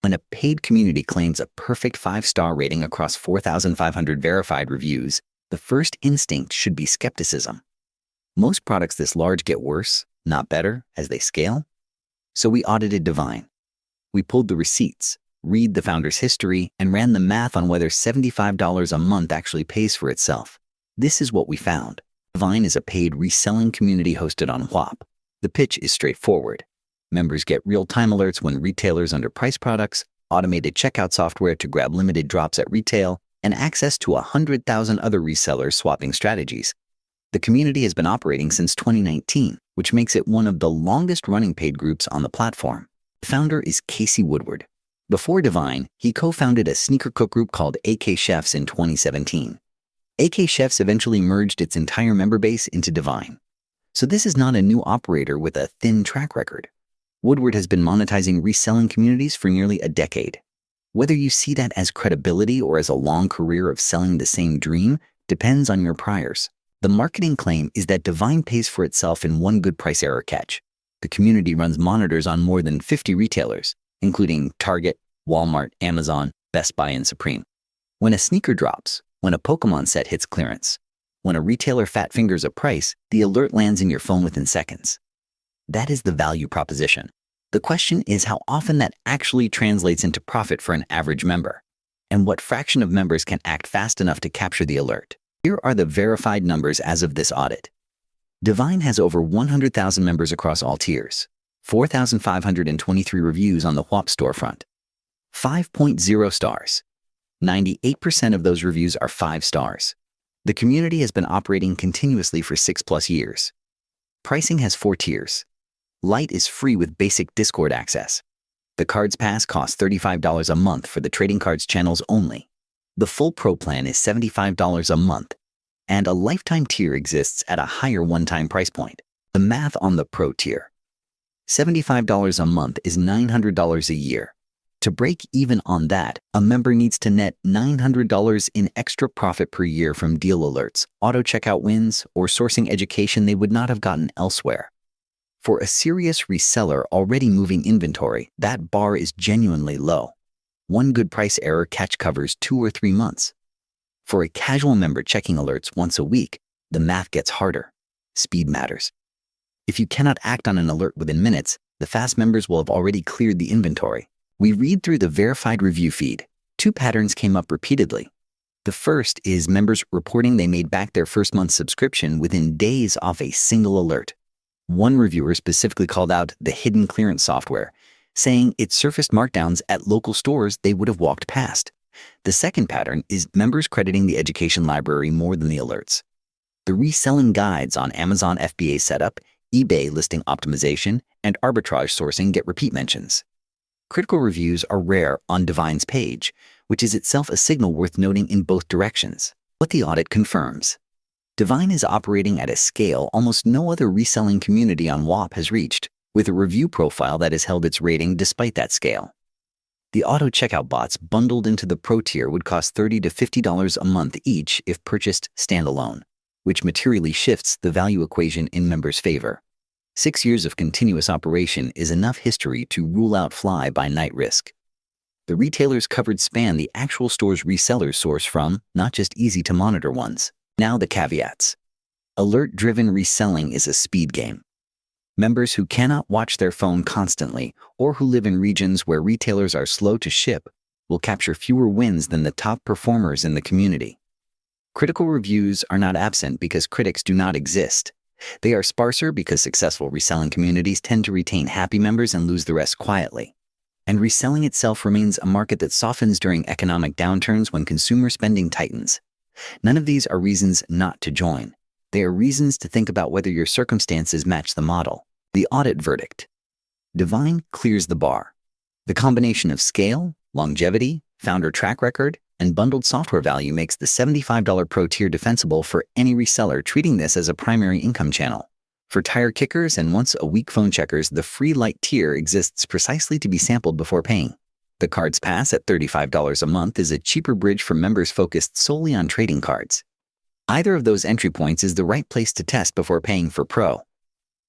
When a paid community claims a perfect 5-star rating across 4,500 verified reviews, the first instinct should be skepticism. Most products this large get worse, not better, as they scale. So we audited Divine. We pulled the receipts, read the founder's history, and ran the math on whether $75 a month actually pays for itself. This is what we found. Divine is a paid reselling community hosted on WAP. The pitch is straightforward. Members get real-time alerts when retailers underprice products, automated checkout software to grab limited drops at retail, and access to 100,000 other resellers swapping strategies. The community has been operating since 2019, which makes it one of the longest-running paid groups on the platform. The founder is Casey Woodward. Before Divine, he co-founded a sneaker cook group called AK Chefs in 2017. AK Chefs eventually merged its entire member base into Divine. So this is not a new operator with a thin track record. Woodward has been monetizing reselling communities for nearly a decade. Whether you see that as credibility or as a long career of selling the same dream depends on your priors. The marketing claim is that Divine pays for itself in one good price error catch. The community runs monitors on more than 50 retailers, including Target, Walmart, Amazon, Best Buy, and Supreme. When a sneaker drops, when a Pokemon set hits clearance, when a retailer fat fingers a price, the alert lands in your phone within seconds. That is the value proposition. The question is how often that actually translates into profit for an average member, and what fraction of members can act fast enough to capture the alert. Here are the verified numbers as of this audit. Divine has over 100,000 members across all tiers, 4,523 reviews on the WAP storefront, 5.0 stars. 98% of those reviews are 5 stars. The community has been operating continuously for 6+ years. Pricing has 4 tiers. Lite is free with basic Discord access. The Cards Pass costs $35 a month for the trading cards channels only. The full Pro plan is $75 a month, and a lifetime tier exists at a higher one-time price point. The math on the Pro tier. $75 a month is $900 a year. To break even on that, a member needs to net $900 in extra profit per year from deal alerts, auto-checkout wins, or sourcing education they would not have gotten elsewhere. For a serious reseller already moving inventory, that bar is genuinely low. One good price error catch covers 2 or 3 months. For a casual member checking alerts once a week, the math gets harder. Speed matters. If you cannot act on an alert within minutes, the fast members will have already cleared the inventory. We read through the verified review feed. 2 patterns came up repeatedly. The first is members reporting they made back their first month's subscription within days off a single alert. One reviewer specifically called out the hidden clearance software, saying it surfaced markdowns at local stores they would have walked past. The second pattern is members crediting the education library more than the alerts. The reselling guides on Amazon FBA setup, eBay listing optimization, and arbitrage sourcing get repeat mentions. Critical reviews are rare on Divine's page, which is itself a signal worth noting in both directions. What the audit confirms. Divine is operating at a scale almost no other reselling community on WAP has reached, with a review profile that has held its rating despite that scale. The auto-checkout bots bundled into the Pro tier would cost $30 to $50 a month each if purchased standalone, which materially shifts the value equation in members' favor. 6 years of continuous operation is enough history to rule out fly-by-night risk. The retailers covered span the actual stores resellers source from, not just easy-to-monitor ones. Now the caveats. Alert-driven reselling is a speed game. Members who cannot watch their phone constantly or who live in regions where retailers are slow to ship will capture fewer wins than the top performers in the community. Critical reviews are not absent because critics do not exist. They are sparser because successful reselling communities tend to retain happy members and lose the rest quietly. And reselling itself remains a market that softens during economic downturns when consumer spending tightens. None of these are reasons not to join. They are reasons to think about whether your circumstances match the model. The audit verdict. Divine clears the bar. The combination of scale, longevity, founder track record, and bundled software value makes the $75 Pro tier defensible for any reseller treating this as a primary income channel. For tire kickers and once-a-week phone checkers, the free Lite tier exists precisely to be sampled before paying. The Cards Pass at $35 a month is a cheaper bridge for members focused solely on trading cards. Either of those entry points is the right place to test before paying for Pro.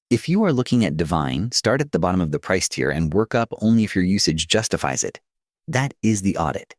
If you are looking at Divine, start at the bottom of the price tier and work up only if your usage justifies it. That is the audit.